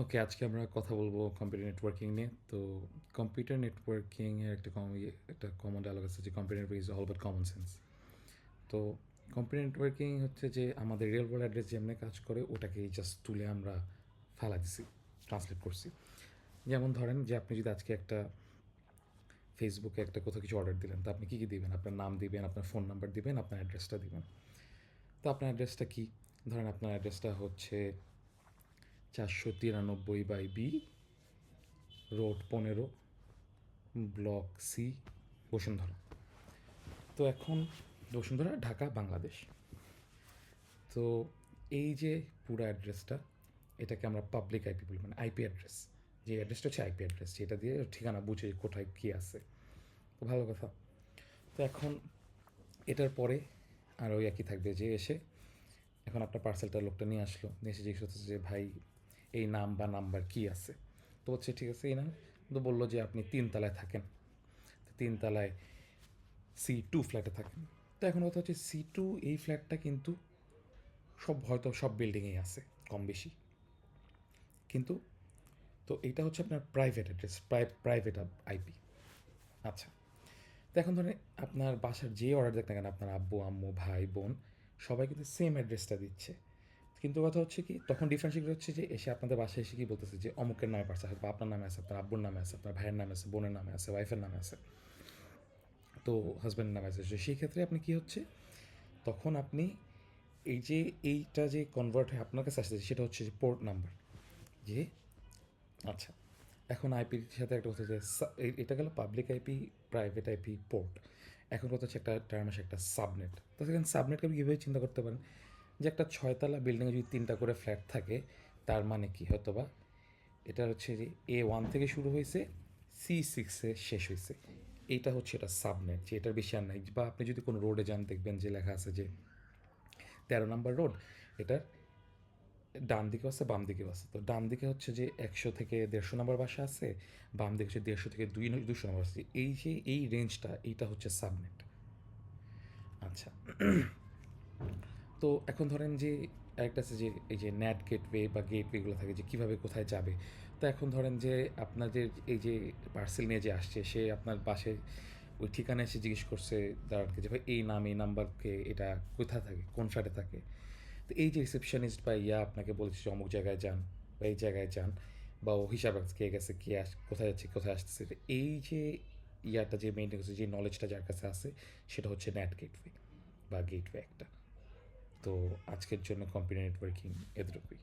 ওকে, আজকে আমরা কথা বলবো কম্পিউটার নেটওয়ার্কিং নিয়ে। তো কম্পিউটার নেটওয়ার্কিং এর একটা কমন ডায়লগ আছে যে computer network is all about common sense. তো কম্পিউটার নেটওয়ার্কিং হচ্ছে যে আমাদের রিয়েল ওয়ার্ল্ড অ্যাড্রেস যেমনি কাজ করে ওটাকে জাস্ট তুলে আমরা ফালা দিছি, ট্রান্সলেট করছি। যেমন ধরেন যে আপনি যদি আজকে একটা ফেসবুকে একটা কোথাও কিছু অর্ডার দিলেন, তো আপনি কী কী দিবেন? আপনার নাম দিবেন, আপনার ফোন নাম্বার দিবেন, আপনার অ্যাড্রেসটা দিবেন। তো আপনার অ্যাড্রেসটা কী? ধরেন আপনার অ্যাড্রেসটা হচ্ছে 493/B road 15, block C, Bashundhara. তো এখন বসুন্ধরা, ঢাকা, বাংলাদেশ। তো এই যে পুরো অ্যাড্রেসটা, এটাকে আমরা পাবলিক আইপি বলি, মানে আইপি অ্যাড্রেস। যে অ্যাড্রেসটা হচ্ছে আইপি অ্যাড্রেস, যেটা দিয়ে ঠিকানা বুঝে কোথায় কী আছে। তো ভালো কথা। তো এখন এটার পরে আরও একই থাকবে যে এসে এখন আপনার পার্সেলটা লোকটা নিয়ে আসলো, নিয়ে এসে জিজ্ঞেস করতেছে যে ভাই এই নাম বা নাম্বার কী আছে। তো হচ্ছে ঠিক আছে এই নাম। তো বললো যে আপনি 3 তলায় থাকেন, 3 তলায় C2 ফ্ল্যাটে থাকেন। তো এখন কথা হচ্ছে C2 এই ফ্ল্যাটটা কিন্তু হয়তো সব বিল্ডিংয়েই আছে কম বেশি, কিন্তু তো এইটা হচ্ছে আপনার প্রাইভেট অ্যাড্রেস, প্রাইভেট আইপি। আচ্ছা, তো এখন ধরেন আপনার বাসার যে অর্ডার দেখ না কেন, আপনার আব্বু আম্মু ভাই বোন সবাই কিন্তু সেম অ্যাড্রেসটা দিচ্ছে। কিন্তু কথা হচ্ছে কি, তখন ডিফারেন্সিয়েট হচ্ছে যে এসে আপনাদের বাসায় এসে কি বলতেছে যে অমুকের নামে পারছে, হয়তো আপনার নামে আছে, আপনার আব্বুর নামে আছে, আপনার ভাইয়ের নামে আছে, বোনের নামে আছে, ওয়াইফের নামে আছে, তো হাজব্যান্ডের নামে আছে। সেই ক্ষেত্রে আপনি কী হচ্ছে, তখন আপনি এই যে এইটা যে কনভার্ট হয়ে আপনার কাছে আসছে সেটা হচ্ছে যে পোর্ট নাম্বার। যে আচ্ছা, এখন আইপির সাথে একটা কথা যে এটা গেল public IP, private IP, port. এখন কথা হচ্ছে একটা টার্ম আসে একটা সাবনেট। তো সেখানে সাবনেটকে আপনি কীভাবে চিন্তা করতে পারেন যে একটা 6 তলা বিল্ডিংয়ে যদি 3টা করে ফ্ল্যাট থাকে, তার মানে কি হয়তো বা এটা হচ্ছে যে A1 থেকে শুরু হয়েছে, C6-এ শেষ হয়েছে। এইটা হচ্ছে এটা সাবনেট, যে এটার বেশি আর নাই। বা আপনি যদি কোনো রোডে যান দেখবেন যে লেখা আছে যে 13 নম্বর রোড, এটার ডান দিকেও আছে বাম দিকেও আছে। তো ডান দিকে হচ্ছে যে 100 থেকে 150 নম্বর বাসা আছে, বাম দিকে হচ্ছে 150 থেকে 200 নম্বর আছে। এই যে এই রেঞ্জটা, এইটা হচ্ছে সাবনেট। আচ্ছা, তো এখন ধরেন যে আরেকটা আছে যে এই যে ন্যাট গেটওয়ে বা গেটওয়েগুলো থাকে যে কীভাবে কোথায় যাবে। তো এখন ধরেন যে আপনাদের এই যে পার্সেল নিয়ে যে আসছে, সে আপনার বাসে ওই ঠিকানায় এসে জিজ্ঞেস করছে দাঁড়ানকে যে ভাই এই নাম এই নাম্বারকে এটা কোথায় থাকে, কোন ফ্ল্যাটে থাকে। তো এই যে রিসেপশনিস্ট বা আপনাকে বলেছে যে অমুক জায়গায় যান বা এই জায়গায় যান, বা ও হিসাব রাখছে কে গেছে কে কোথায় যাচ্ছে কোথায় আসতেছে। তো এই যে যে মেনটেন করছে, যে নলেজটা যার কাছে আছে, সেটা হচ্ছে ন্যাট গেটওয়ে বা গেটওয়ে একটা। তো আজকের জন্য কম্পিউটার নেটওয়ার্কিং এতটুকুই।